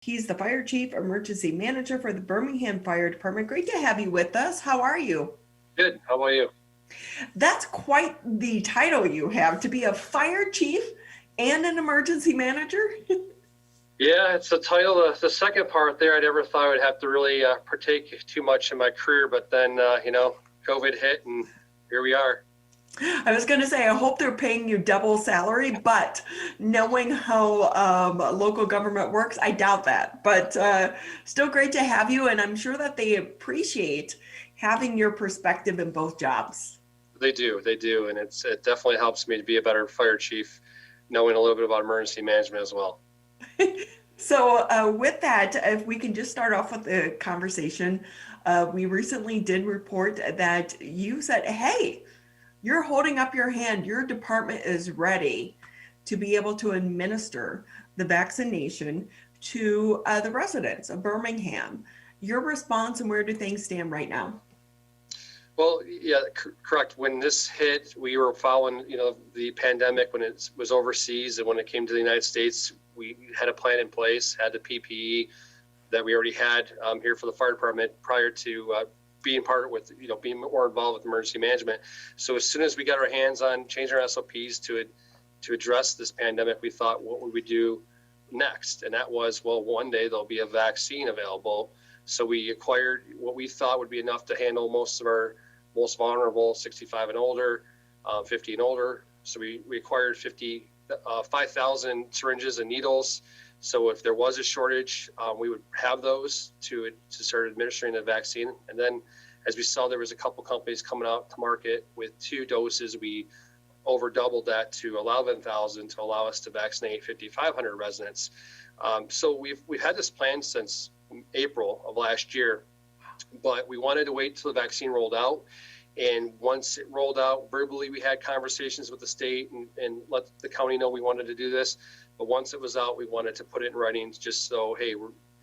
He's the fire chief emergency manager for the Birmingham Fire Department. Great to have you with us. How are you? Good. How about you? That's quite the title you have, to be a fire chief and an emergency manager. Yeah, it's the title. The second part there, I never thought I would have to really partake too much in my career, but then, COVID hit and here we are. I was going to say, I hope they're paying you double salary, but knowing how local government works, I doubt that. But still great to have you, and I'm sure that they appreciate having your perspective in both jobs. They do. And it definitely helps me to be a better fire chief, knowing a little bit about emergency management as well. So with that, if we can just start off with the conversation, we recently did report that you said, hey, you're holding up your hand. Your department is ready to be able to administer the vaccination to the residents of Birmingham. Your response, and where do things stand right now? Well, yeah, correct. When this hit, we were following, the pandemic when it was overseas, and when it came to the United States, we had a plan in place, had the PPE that we already had here for the fire department prior to being being more involved with emergency management. So as soon as we got our hands on changing our SOPs to address this pandemic, we thought, what would we do next? And that was, well, one day there'll be a vaccine available. So we acquired what we thought would be enough to handle most of our most vulnerable, 65 and older, 50 and older. So we acquired 5,000 syringes and needles. So if there was a shortage, we would have those to start administering the vaccine. And then as we saw, there was a couple companies coming out to market with 2 doses. We over doubled that to 11,000 to allow us to vaccinate 5,500 residents. So we've had this plan since April of last year, but we wanted to wait till the vaccine rolled out. And once it rolled out, verbally, we had conversations with the state and let the county know we wanted to do this. But once it was out, we wanted to put it in writing just so, hey,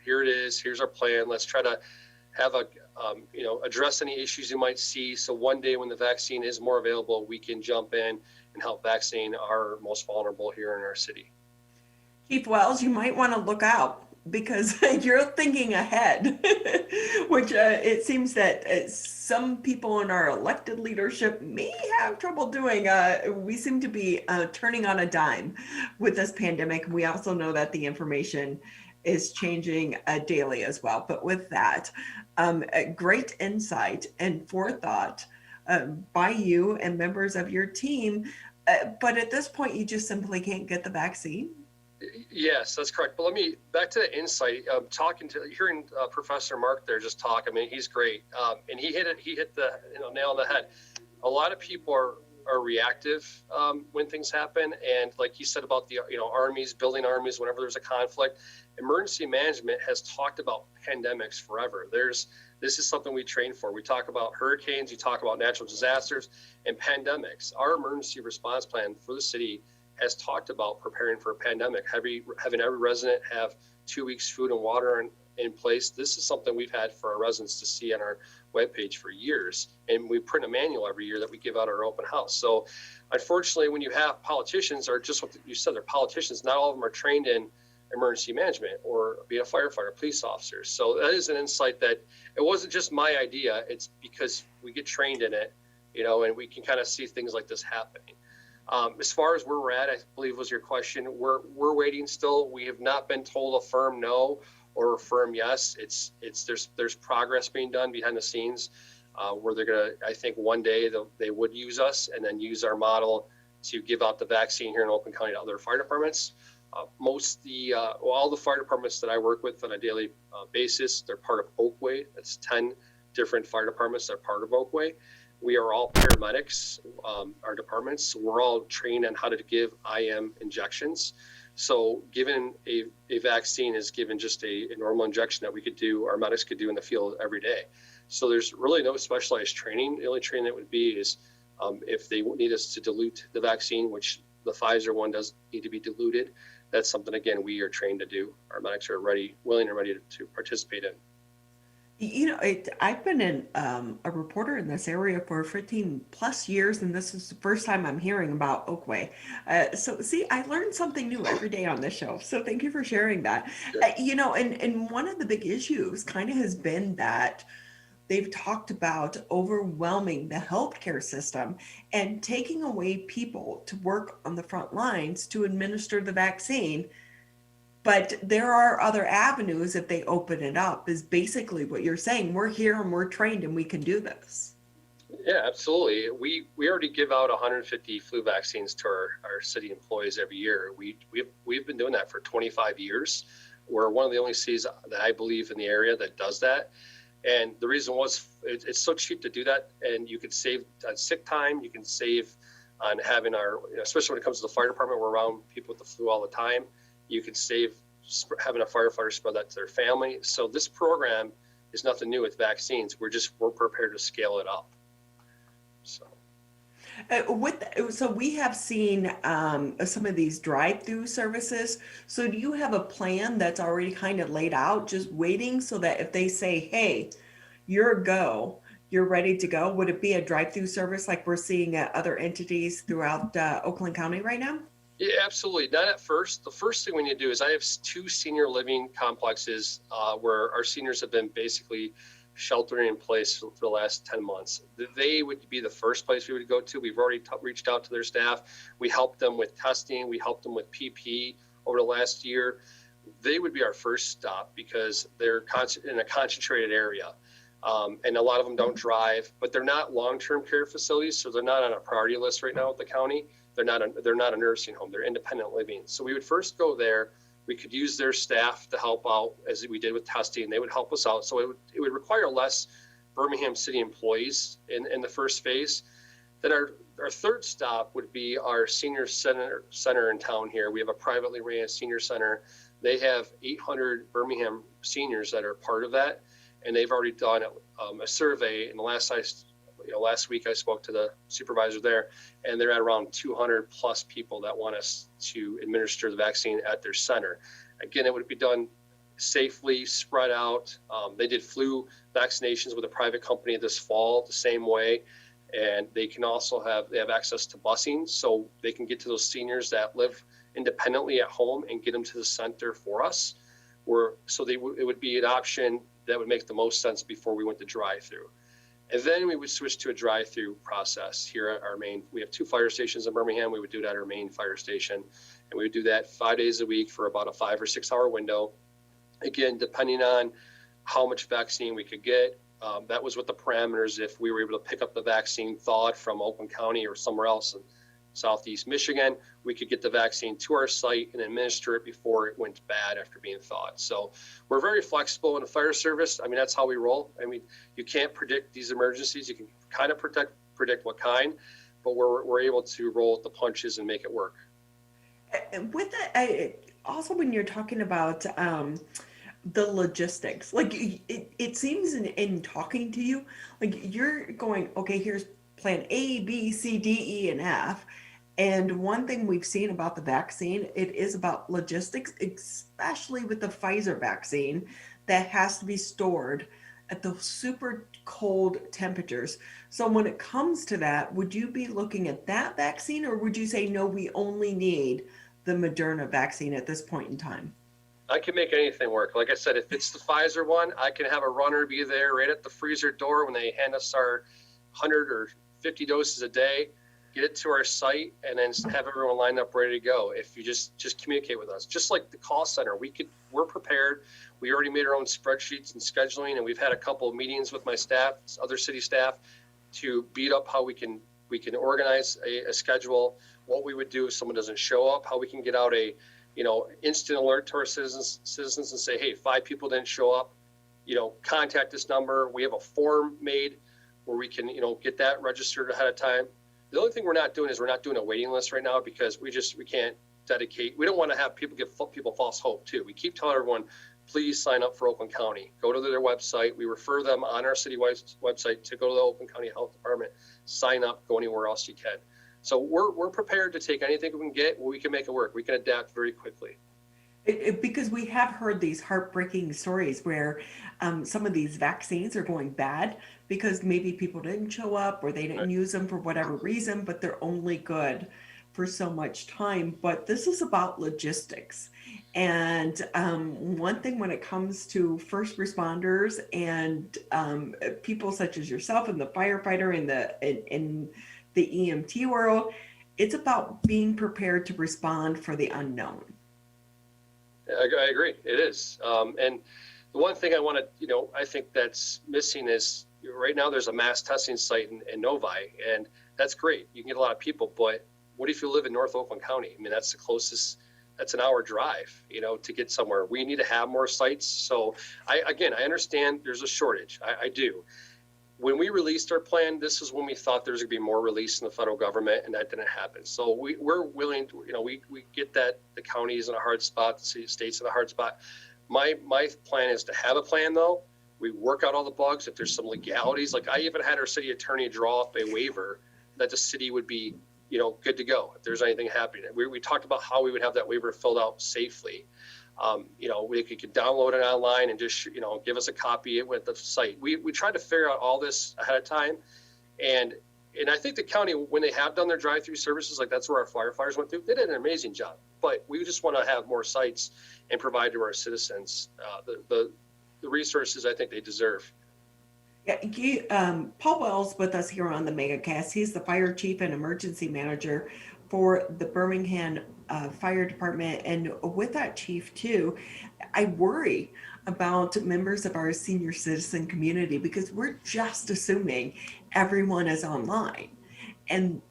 here it is. Here's our plan. Let's try to have address any issues you might see. So one day when the vaccine is more available, we can jump in and help vaccinate our most vulnerable here in our city. Chief Wells, you might want to look out because you're thinking ahead, which it seems that some people in our elected leadership may have trouble doing. We seem to be turning on a dime with this pandemic. We also know that the information is changing daily as well. But with that, great insight and forethought by you and members of your team. But at this point, you just simply can't get the vaccine. Yes, that's correct. But back to the insight. Hearing Professor Mark there just talk. I mean, he's great, and he hit the nail on the head. A lot of people are reactive when things happen, and like he said about the armies, building armies whenever there's a conflict. Emergency management has talked about pandemics forever. This is something we train for. We talk about hurricanes, we talk about natural disasters, and pandemics. Our emergency response plan for the city has talked about preparing for a pandemic, having every resident have 2 weeks food and water in place. This is something we've had for our residents to see on our webpage for years. And we print a manual every year that we give out at our open house. So unfortunately, when you have politicians, or just what you said, they're politicians, not all of them are trained in emergency management or being a firefighter, police officer. So that is an insight that it wasn't just my idea. It's because we get trained in it, and we can kind of see things like this happening. As far as where we're at, I believe was your question. We're waiting still. We have not been told a firm no or a firm yes. There's progress being done behind the scenes where they're gonna. I think one day they would use us and then use our model to give out the vaccine here in Oakland County to other fire departments. All the fire departments that I work with on a daily basis, they're part of Oakway. That's 10 different fire departments that are part of Oakway. We are all paramedics, our departments. We're all trained on how to give IM injections. So given a vaccine is given just a normal injection that our medics could do in the field every day. So there's really no specialized training. The only training that would be is if they need us to dilute the vaccine, which the Pfizer one does need to be diluted. That's something, again, we are trained to do. Our medics are willing and ready to participate in. I've been a reporter in this area for 15 plus years, and this is the first time I'm hearing about Oakway. So, see, I learned something new every day on this show. So, thank you for sharing that. Good. And one of the big issues kind of has been that they've talked about overwhelming the healthcare system and taking away people to work on the front lines to administer the vaccine. But there are other avenues if they open it up, is basically what you're saying. We're here and we're trained and we can do this. Yeah, absolutely. We already give out 150 flu vaccines to our city employees every year. We've been doing that for 25 years. We're one of the only cities that I believe in the area that does that. And the reason was it's so cheap to do that, and you can save on sick time. You can save on having especially when it comes to the fire department, we're around people with the flu all the time. You can save having a firefighter spread that to their family. So this program is nothing new with vaccines. We're prepared to scale it up. So we have seen some of these drive-through services. So do you have a plan that's already kind of laid out, just waiting so that if they say, "Hey, you're a go, you're ready to go," would it be a drive-through service like we're seeing at other entities throughout Oakland County right now? Yeah, absolutely. Not at first. The first thing we need to do is I have two senior living complexes where our seniors have been basically sheltering in place for the last 10 months. They would be the first place we would go to. We've already reached out to their staff. We helped them with testing. We helped them with PPE over the last year. They would be our first stop because they're in a concentrated area. And a lot of them don't drive, but they're not long-term care facilities, so they're not on a priority list right now with the county. They're not a nursing home. They're independent living. So we would first go there. We could use their staff to help out as we did with testing. They would help us out. So it would require less Birmingham City employees in the first phase. Then our third stop would be our senior center in town here. We have a privately ran senior center. They have 800 Birmingham seniors that are part of that. And they've already done a survey. And last week I spoke to the supervisor there, and they're at around 200 plus people that want us to administer the vaccine at their center. Again, it would be done safely, spread out. They did flu vaccinations with a private company this fall the same way. And they can also have access to busing, so they can get to those seniors that live independently at home and get them to the center for us. It would be an option that would make the most sense before we went to drive-through. And then we would switch to a drive-through process here at our main. We have 2 fire stations in Birmingham. We would do it at our main fire station. And we would do that 5 days a week for about a 5 or 6 hour window. Again, depending on how much vaccine we could get. That was what the parameters, if we were able to pick up the vaccine thawed from Oakland County or somewhere else in Southeast Michigan, we could get the vaccine to our site and administer it before it went bad after being thawed. So we're very flexible in the fire service. I mean, that's how we roll. I mean, you can't predict these emergencies. You can kind of predict what kind, but we're able to roll with the punches and make it work. With that, also when you're talking about the logistics, like it seems in talking to you, like you're going, okay, here's plan A, B, C, D, E, and F. And one thing we've seen about the vaccine, it is about logistics, especially with the Pfizer vaccine that has to be stored at those super cold temperatures. So when it comes to that, would you be looking at that vaccine, or would you say, no, we only need the Moderna vaccine at this point in time? I can make anything work. Like I said, if it's the Pfizer one, I can have a runner be there right at the freezer door when they hand us our 100 or 50 doses a day, get it to our site, and then have everyone lined up ready to go. If you just communicate with us, just like the call center, we're prepared. We already made our own spreadsheets and scheduling, and we've had a couple of meetings with my staff, other city staff, to beat up how we can organize a schedule, what we would do if someone doesn't show up, how we can get out a instant alert to our citizens and say, hey, 5 people didn't show up, contact this number. We have a form made where we can, get that registered ahead of time. The only thing we're not doing is we're not doing a waiting list right now because we can't dedicate. We don't want to have people give people false hope too. We keep telling everyone, please sign up for Oakland County. Go to their website. We refer them on our city website to go to the Oakland County Health Department, sign up, go anywhere else you can. So we're prepared to take anything we can get. We can make it work. We can adapt very quickly. Because we have heard these heartbreaking stories where some of these vaccines are going bad because maybe people didn't show up or they didn't use them for whatever reason, but they're only good for so much time. But this is about logistics. And one thing when it comes to first responders and people such as yourself and the firefighter in the EMT world, it's about being prepared to respond for the unknown. I agree. It is. And the one thing I want to, I think that's missing is right now there's a mass testing site in Novi, and that's great. You can get a lot of people, but what if you live in North Oakland County? I mean, that's the closest, that's an hour drive, to get somewhere. We need to have more sites. So I understand there's a shortage. I do. When we released our plan, this is when we thought there was going to be more release in the federal government, and that didn't happen. So we're willing to, we get that the county is in a hard spot, the state's in a hard spot. My plan is to have a plan, though. We work out all the bugs. If there's some legalities, like I even had our city attorney draw up a waiver that the city would be, good to go if there's anything happening. We talked about how we would have that waiver filled out safely. We could download it online and just, give us a copy with the site. We tried to figure out all this ahead of time. And I think the county, when they have done their drive-through services, like that's where our firefighters went through, they did an amazing job. But we just want to have more sites and provide to our citizens the resources I think they deserve. Yeah, Paul Wells with us here on the MegaCast. He's the fire chief and emergency manager for the Birmingham Fire Department. And with that chief too, I worry about members of our senior citizen community because we're just assuming everyone is online. And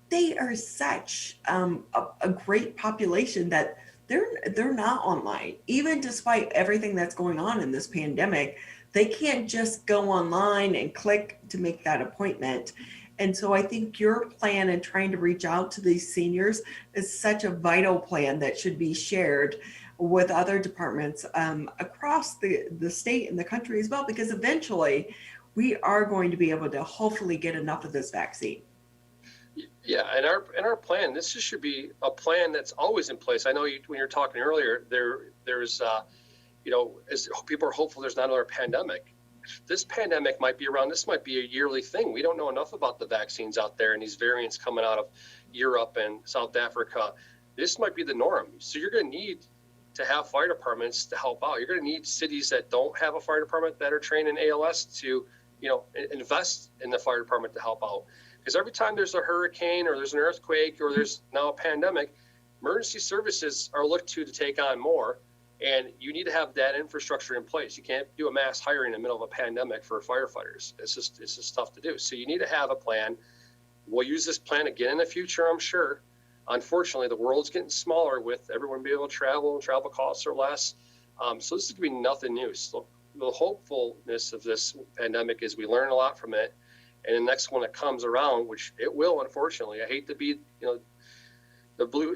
they are such a great population that they're not online. Even despite everything that's going on in this pandemic, they can't just go online and click to make that appointment. And so I think your plan in trying to reach out to these seniors is such a vital plan that should be shared with other departments across the state and the country as well, because eventually we are going to be able to hopefully get enough of this vaccine. Yeah, and our plan, this should be a plan that's always in place. I know when you're talking earlier, there's as people are hopeful there's not another pandemic. This pandemic might be around. This might be a yearly thing. We don't know enough about the vaccines out there and these variants coming out of Europe and South Africa. This might be the norm. So you're going to need to have fire departments to help out. You're going to need cities that don't have a fire department that are trained in ALS to, invest in the fire department to help out. Because every time there's a hurricane or there's an earthquake or there's now a pandemic, emergency services are looked to take on more. And you need to have that infrastructure in place. You can't do a mass hiring in the middle of a pandemic for firefighters. It's just tough to do. So you need to have a plan. We'll use this plan again in the future, I'm sure. Unfortunately, the world's getting smaller with everyone being able to travel, and travel costs are less. So this is going to be nothing new. So the hopefulness of this pandemic is we learn a lot from it. And the next one that comes around, which it will, unfortunately, I hate to be, the blue,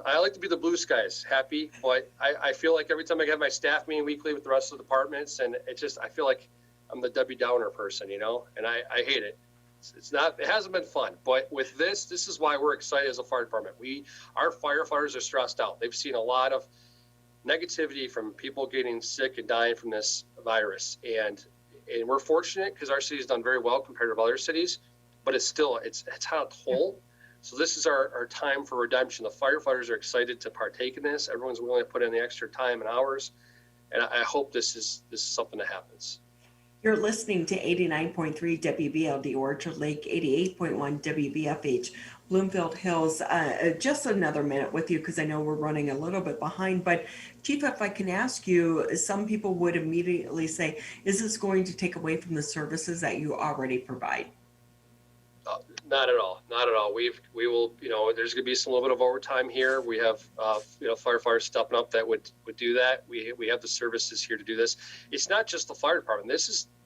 I like to be the blue skies happy, but I feel like every time I have my staff meeting weekly with the rest of the departments, and I feel like I'm the Debbie Downer person, and I hate it. It hasn't been fun, but with this is why we're excited as a fire department. Our firefighters are stressed out. They've seen a lot of negativity from people getting sick and dying from this virus. And we're fortunate because our city's done very well compared to other cities, but it's had a toll. So this is our time for redemption. The firefighters are excited to partake in this. Everyone's willing to put in the extra time and hours. And I hope this is something that happens. You're listening to 89.3 WBLD Orchard Lake, 88.1 WBFH Bloomfield Hills. Just another minute with you because I know we're running a little bit behind. But Chief, if I can ask you, some people would immediately say, is this going to take away from the services that you already provide? Not at all. Not at all. We will, there's going to be some little bit of overtime here. We have, firefighters stepping up that would do that. We have the services here to do this. It's not just the fire department.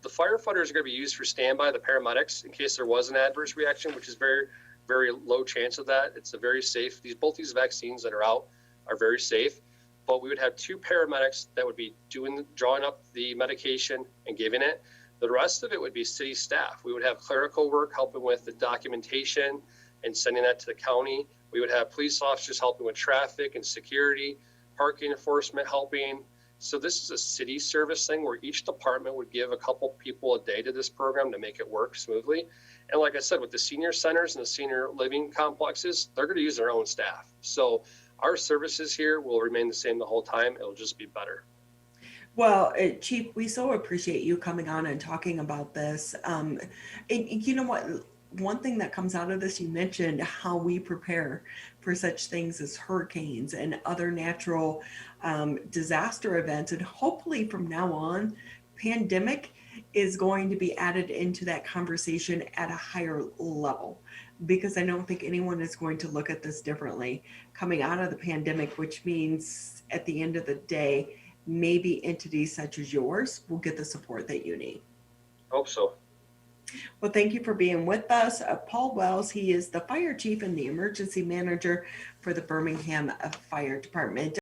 The firefighters are going to be used for standby, the paramedics, in case there was an adverse reaction, which is very, very low chance of that. It's a very safe. Both these vaccines that are out are very safe. But we would have 2 paramedics that would be drawing up the medication and giving it. The rest of it would be city staff. We would have clerical work helping with the documentation and sending that to the county. We would have police officers helping with traffic and security, parking enforcement helping. So this is a city service thing where each department would give a couple people a day to this program to make it work smoothly. And like I said, with the senior centers and the senior living complexes, they're going to use their own staff. So our services here will remain the same the whole time. It'll just be better. Well, Chief, we so appreciate you coming on and talking about this. And you know what? One thing that comes out of this, you mentioned how we prepare for such things as hurricanes and other natural disaster events. And hopefully from now on, pandemic is going to be added into that conversation at a higher level, because I don't think anyone is going to look at this differently coming out of the pandemic, which means at the end of the day, maybe entities such as yours will get the support that you need. Hope so. Well, thank you for being with us. Paul Wells, he is the fire chief and the emergency manager for the Birmingham Fire Department.